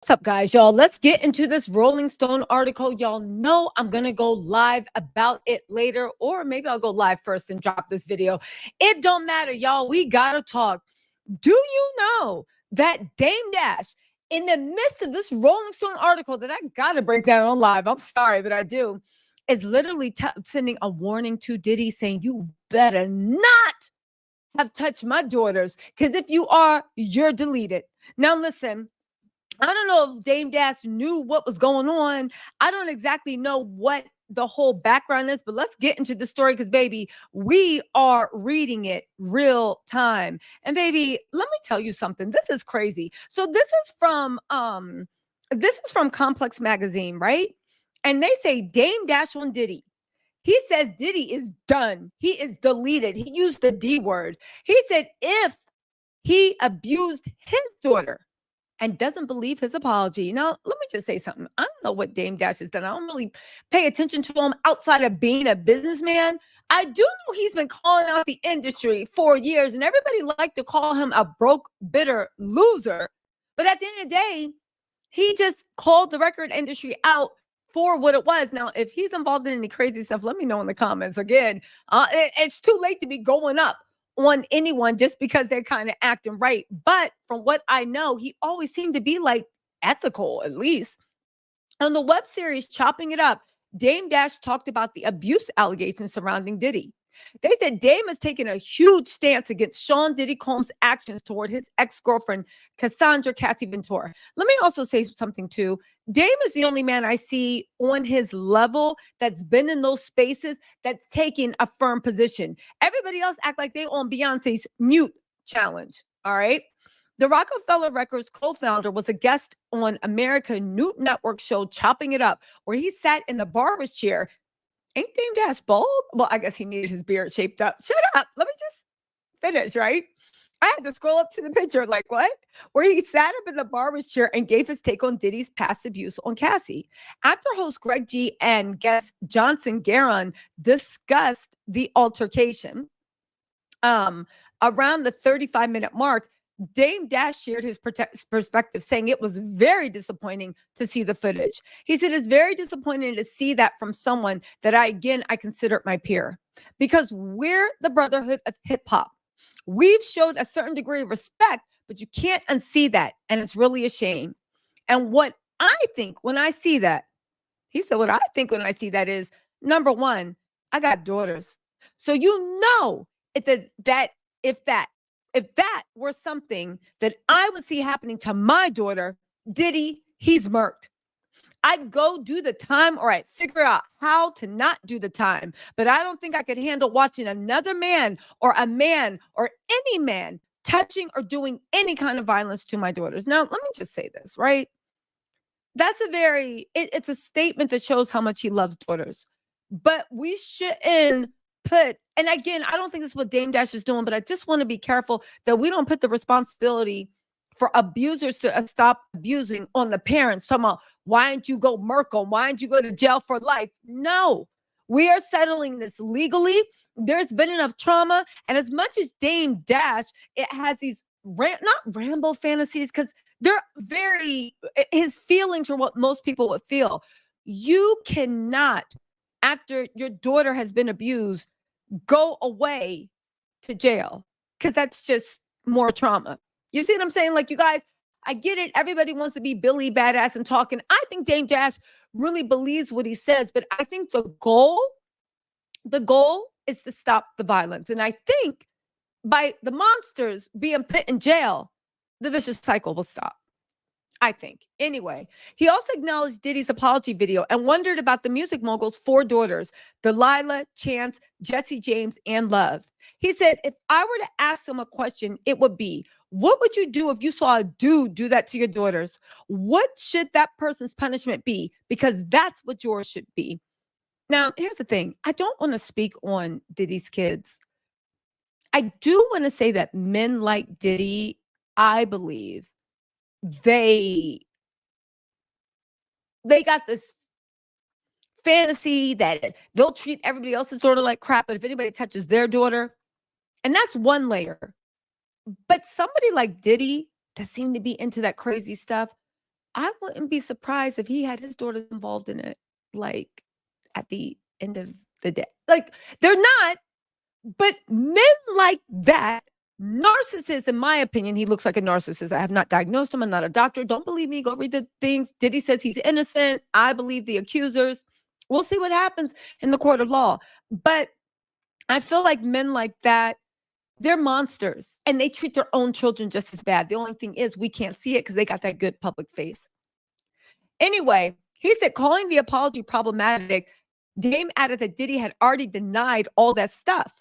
What's up, guys, y'all? Let's get into this Rolling Stone article. Y'all know I'm going to go live about it later, or maybe I'll go live first and drop this video. It don't matter, y'all. We got to talk. Do you know that Dame Dash, in the midst of this Rolling Stone article that I got to break down on live, I'm sorry, but I do, is literally sending a warning to Diddy saying, you better not have touched my daughters, because if you are, you're deleted. Now, listen. I don't know if Dame Dash knew what was going on. I don't exactly know what the whole background is, but let's get into the story because, baby, we are reading it real time. And, baby, let me tell you something. This is crazy. So this is from Complex Magazine, right? And they say Dame Dash on Diddy. He says Diddy is done. He is deleted. He used the D word. He said if he abused his daughter and doesn't believe his apology. Now, let me just say something. I don't know what Dame Dash has done. I don't really pay attention to him outside of being a businessman. I do know he's been calling out the industry for years, and everybody liked to call him a broke, bitter loser. But at the end of the day, he just called the record industry out for what it was. Now, if he's involved in any crazy stuff, let me know in the comments. Again, it's too late to be going up on anyone just because they're kind of acting right. But from what I know, he always seemed to be like ethical, at least. On the web series Chopping It Up, Dame Dash talked about the abuse allegations surrounding Diddy. They said Dame has taken a huge stance against Sean Diddy Combs' actions toward his ex-girlfriend, Cassie Ventura. Let me also say something too. Dame is the only man I see on his level that's been in those spaces that's taking a firm position. Everybody else act like they on Beyonce's mute challenge. All right. The Rockefeller Records co-founder was a guest on American Newt Network show Chopping It Up, where he sat in the barber's chair. Ain't Dame Dash bald? Well, I guess he needed his beard shaped up. Shut up. Let me just finish, right? I had to scroll up to the picture, like what? Where he sat up in the barber's chair and gave his take on Diddy's past abuse on Cassie. After host Greg G and guest Johnson Garon discussed the altercation, around the 35-minute mark, Dame Dash shared his perspective, saying it was very disappointing to see the footage. He said it's very disappointing to see that from someone that I consider my peer, because we're the brotherhood of hip hop. We've showed a certain degree of respect, but you can't unsee that. And it's really a shame. And what I think when I see that, he said, what I think when I see that is, number one, I got daughters. So if that were something that I would see happening to my daughter, Diddy, he's murked. I'd go do the time, or I'd figure out how to not do the time. But I don't think I could handle watching another man or any man touching or doing any kind of violence to my daughters. Now, let me just say this, right? That's it's a statement that shows how much he loves daughters. But we shouldn't and again, I don't think this is what Dame Dash is doing, but I just want to be careful that we don't put the responsibility for abusers to stop abusing on the parents. Talking about, why didn't you go murk them? Why didn't you go to jail for life? No, we are settling this legally. There's been enough trauma. And as much as Dame Dash, it has these not Rambo fantasies, because his feelings are what most people would feel. You cannot, after your daughter has been abused, go away to jail, because that's just more trauma. You see what I'm saying? Like, you guys, I get it. Everybody wants to be Billy Badass and talking. I think Dame Dash really believes what he says, but I think the goal is to stop the violence. And I think by the monsters being put in jail, the vicious cycle will stop. I think. Anyway, he also acknowledged Diddy's apology video and wondered about the music mogul's 4 daughters, Delilah, Chance, Jesse James, and Love. He said, if I were to ask him a question, it would be, what would you do if you saw a dude do that to your daughters? What should that person's punishment be? Because that's what yours should be. Now, here's the thing. I don't want to speak on Diddy's kids. I do want to say that men like Diddy, I believe, they got this fantasy that they'll treat everybody else's daughter like crap, but if anybody touches their daughter, and that's one layer. But somebody like Diddy that seemed to be into that crazy stuff, I wouldn't be surprised if he had his daughters involved in it, like, at the end of the day. Like, they're not, but men like that, narcissist, in my opinion, he looks like a narcissist. I have not diagnosed him. I'm not a doctor. Don't believe me. Go read the things. Diddy says he's innocent. I believe the accusers. We'll see what happens in the court of law. But I feel like men like that, they're monsters and they treat their own children just as bad. The only thing is we can't see it because they got that good public face. Anyway, he said calling the apology problematic, Dame added that Diddy had already denied all that stuff,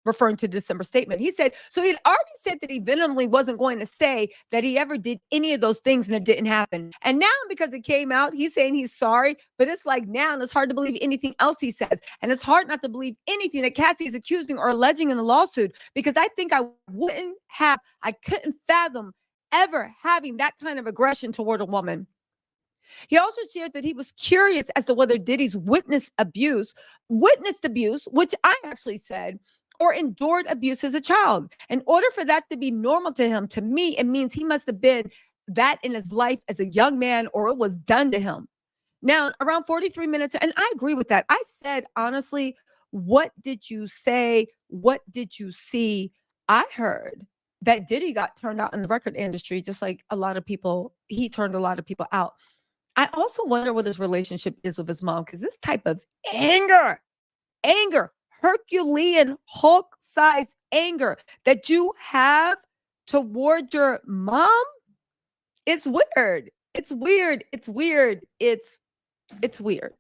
referring to the December statement. He said, so he'd already said that he vehemently wasn't going to say that he ever did any of those things and it didn't happen. And now because it came out, he's saying he's sorry, but it's like now it's hard to believe anything else he says. And it's hard not to believe anything that Cassie is accusing or alleging in the lawsuit, because I think I couldn't fathom ever having that kind of aggression toward a woman. He also shared that he was curious as to whether Diddy's witnessed abuse, which I actually said, or endured abuse as a child. In order for that to be normal to him, to me, it means he must have been that in his life as a young man, or it was done to him. Now, around 43 minutes, and I agree with that. I said, honestly, what did you say? What did you see? I heard that Diddy got turned out in the record industry, just like a lot of people, he turned a lot of people out. I also wonder what his relationship is with his mom, because this type of anger, Herculean Hulk-sized anger that you have toward your mom, it's weird. It's weird. It's weird. It's weird.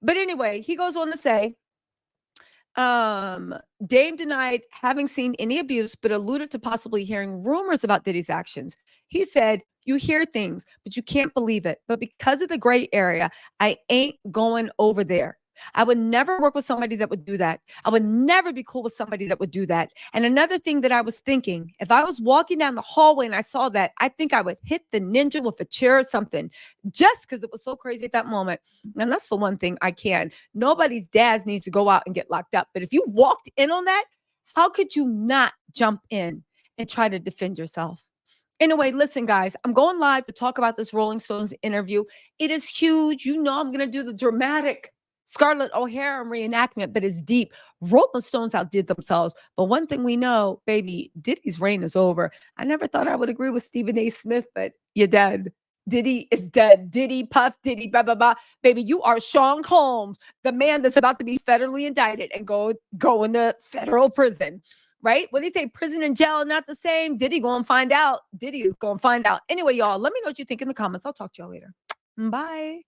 But anyway, he goes on to say, Dame denied having seen any abuse, but alluded to possibly hearing rumors about Diddy's actions. He said, you hear things, but you can't believe it. But because of the gray area, I ain't going over there. I would never work with somebody that would do that. I would never be cool with somebody that would do that. And another thing that I was thinking, if I was walking down the hallway and I saw that, I think I would hit the ninja with a chair or something, just because it was so crazy at that moment. And that's the one thing I can. Nobody's dads needs to go out and get locked up. But if you walked in on that, how could you not jump in and try to defend yourself? Anyway, listen, guys, I'm going live to talk about this Rolling Stones interview. It is huge. You know, I'm going to do the dramatic Scarlett O'Hara reenactment, but it's deep. Rolling Stones outdid themselves. But one thing we know, baby, Diddy's reign is over. I never thought I would agree with Stephen A. Smith, but you're dead. Diddy is dead. Diddy, Puff, Diddy, blah, blah, blah. Baby, you are Sean Combs, the man that's about to be federally indicted and go into federal prison. Right? What do you say? Prison and jail are not the same. Diddy going to find out. Diddy is going to find out. Anyway, y'all, let me know what you think in the comments. I'll talk to y'all later. Bye.